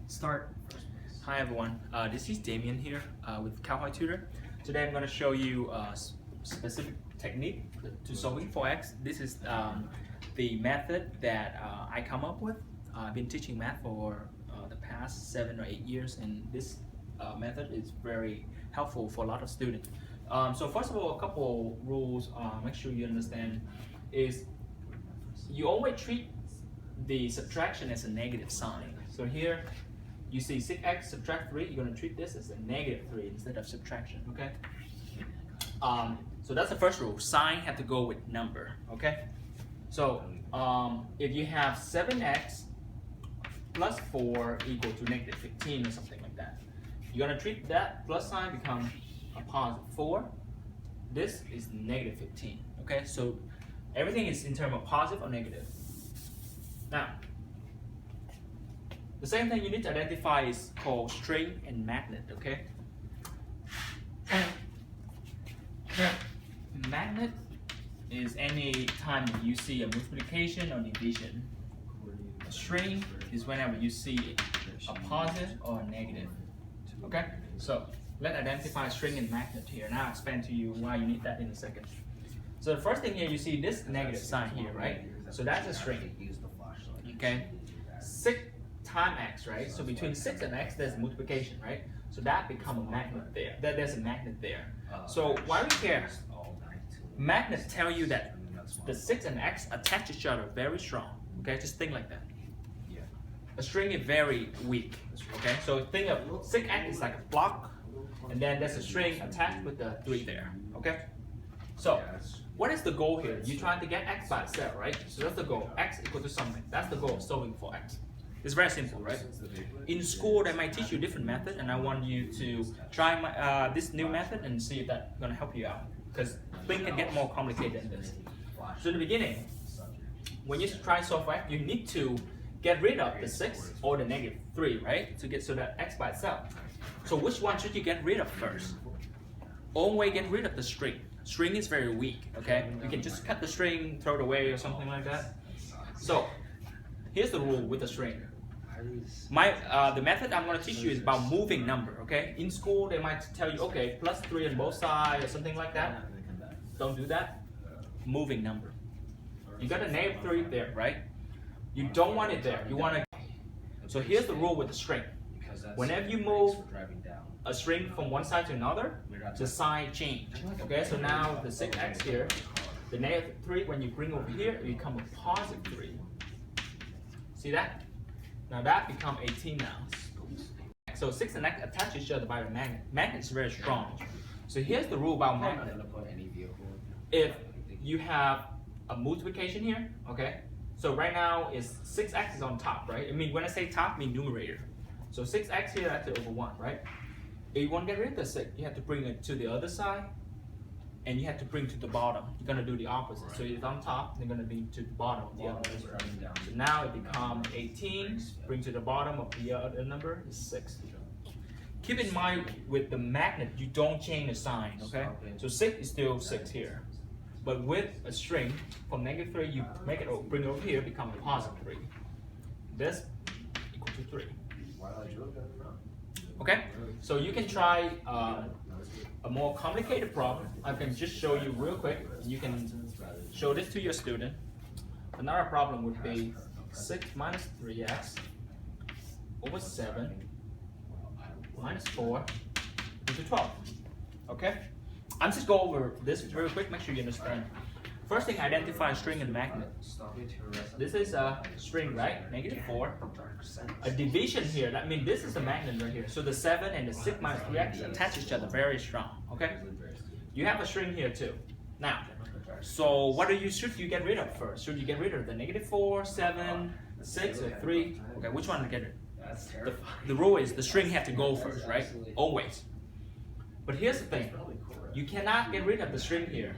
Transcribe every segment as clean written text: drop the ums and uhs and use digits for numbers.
Start. Hi everyone, this is Damien here with Cowboy Tutor. Today I'm going to show you a specific technique to solving for x. This is the method that I come up with. I've been teaching math for the past 7 or 8 years, and this method is very helpful for a lot of students. So first of all, a couple rules, make sure you understand, is you always treat the subtraction as a negative sign. So here you see 6x subtract 3, you're going to treat this as a negative 3 instead of subtraction, okay? So that's the first rule. Sign have to go with number, okay? So if you have 7x plus 4 equal to negative 15 or something like that, you're going to treat that plus sign become a positive 4. This is negative 15, okay? So everything is in terms of positive or negative. Now, the same thing you need to identify is called string and magnet, okay? Magnet is any time you see a multiplication or division. A string is whenever you see a positive or a negative, okay? So let's identify string and magnet here. Now I'll explain to you why you need that in a second. So the first thing here, you see this negative sign here, right? So that's a string, okay? 6 times x, right? So between 6 and x, there's a multiplication, right? So that becomes a magnet there. There's a magnet there. So why we care? Magnets tell you that the 6 and x attach each other very strong. Okay, just think like that. A string is very weak. Okay, so think of 6x is like a block, and then there's a string attached with the 3 there. Okay, so what is the goal here? You're trying to get x by itself, right? So that's the goal. X equal to something. That's the goal of solving for x. It's very simple, right? In school, they might teach you a different method, and I want you to try this new method and see if that's going to help you out. Because things can get more complicated than this. So in the beginning, when you try solve for x, you need to get rid of the 6 or the negative 3, right? To get so that x by itself. So which one should you get rid of first? Always get rid of the string. String is very weak, okay? You can just cut the string, throw it away or something like that. So here's the rule with the string. The method I'm going to teach you is about moving number, okay? In school, they might tell you, okay, plus 3 on both sides or something like that. Don't do that. Moving number. You got a negative 3 there, right? You don't want it there. You want to. So here's the rule with the string. Whenever you move a string from one side to another, the sign change. Okay, so now the 6x here, the negative 3, when you bring over here, it becomes a positive 3. See that? Now that becomes 18 now. So 6 and x attach each other by the magnet. Magnet is very strong. So here's the rule about magnet. If you have a multiplication here, okay? So right now is 6x is on top, right? I mean, when I say top, I mean numerator. So 6x here, that's over 1, right? If you want to get rid of the 6, you have to bring it to the other side, and you have to bring to the bottom. You're going to do the opposite. So it's on top, they're going to be to the bottom of the other number. So now it becomes 18, bring to the bottom of the other number is 6. Keep in mind with the magnet, you don't change the sign, okay? So 6 is still 6 here. But with a string, from negative 3, you make it bring it over here, become a positive 3. This equal to 3. Okay? So you can try a more complicated problem. I can just show you real quick. You can show this to your student. Another problem would be 6 minus 3x over 7 minus 4 into 12. Okay? I'm just go over this real quick, make sure you understand. First thing, identify string and magnet. This is a string, right? Negative 4. A division here, that means this is a magnet right here. So the 7 and the 6 minus 3x attach each other very strong, okay? You have a string here too. Now, so what should you get rid of first? Should you get rid of the negative 4, 7, 6, or 3? Okay, which one to get rid of? The rule is the string has to go first, right? Always. But here's the thing. You cannot get rid of the string here.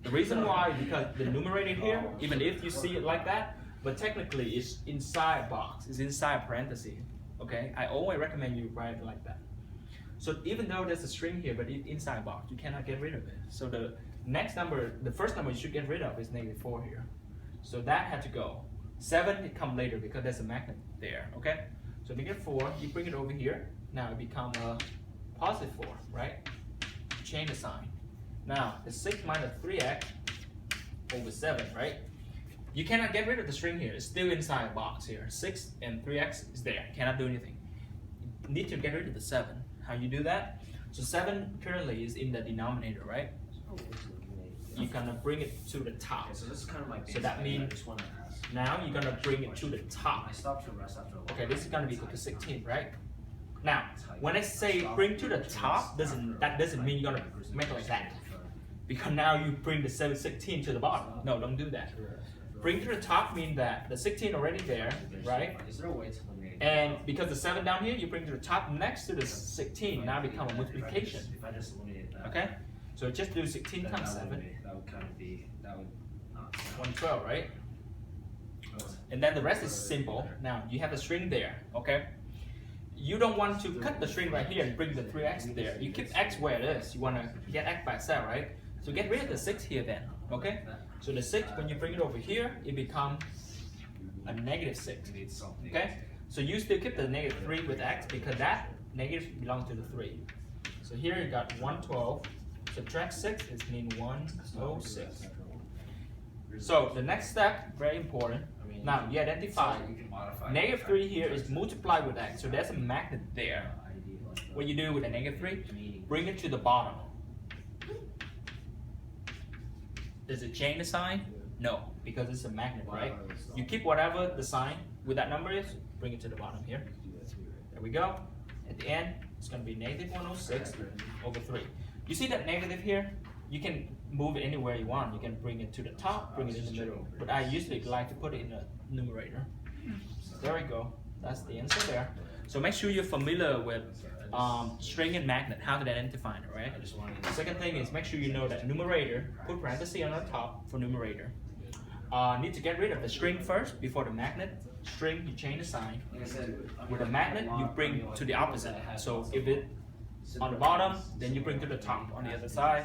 The reason why is because the numerator here, even if you see it like that, but technically it's inside a box, it's inside a parenthesis. Okay, I always recommend you write it like that. So even though there's a string here, but it's inside a box, you cannot get rid of it. So the next number, the first number you should get rid of is -4 here. So that had to go. 7 it come later because there's a magnet there, okay? So -4, you bring it over here. Now it becomes a +4, right? Change the sign. Now the 6 minus 3x over 7, right? You cannot get rid of the string here. It's still inside a box here. 6 and 3x is there. Cannot do anything. You need to get rid of the 7. How you do that? So 7 currently is in the denominator, right? You're gonna bring it to the top. Okay, so this is kind of like. So that means now you're gonna bring it to the top. I stopped to rest after. Okay, this is gonna be equal to 16, right? Now, when I say bring to the top, that doesn't mean you're gonna make it like that. Because now you bring the 16 to the bottom. No, don't do that. Bring to the top means that the 16 already there, right? Is there a way to eliminate? And because the 7 down here, you bring to the top next to the 16, now become a multiplication. If I just eliminate that. Okay? So just do 16 then times that would 7, that would kind of be, that would not. 112, right? And then the rest is simple. Now, you have a string there, okay? You don't want to cut the string right here and bring the 3x there. You keep x where it is. You want to get x by itself, right? So get rid of the 6 here then, okay? So the 6, when you bring it over here, it becomes a -6, okay? So you still keep the -3 with x because that negative belongs to the 3. So here you got 112, subtract 6 is mean 106. So the next step, very important. Now you identify -3 here is multiplied with x, so there's a magnet there. What you do with the -3? Bring it to the bottom. Does it change the sign? No, because it's a magnet, right? You keep whatever the sign with that number is, bring it to the bottom here. There we go. At the end, it's going to be -106 over 3. You see that negative here? You can move it anywhere you want. You can bring it to the top, bring it in the middle. But I usually like to put it in the numerator. There we go. That's the answer there. So make sure you're familiar with string and magnet, how to identify it, right? The second thing is make sure you know that numerator, put parenthesis on the top for numerator. Need to get rid of the string first before the magnet. String, you change the sign. With a magnet, you bring to the opposite. So if it on the bottom, then you bring to the top on the other side.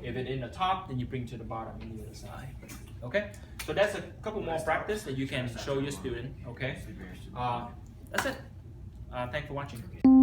If it's in the top, then you bring to the bottom on the other side. Okay? So that's a couple more practice that you can show your student. Okay? That's it. Thanks for watching.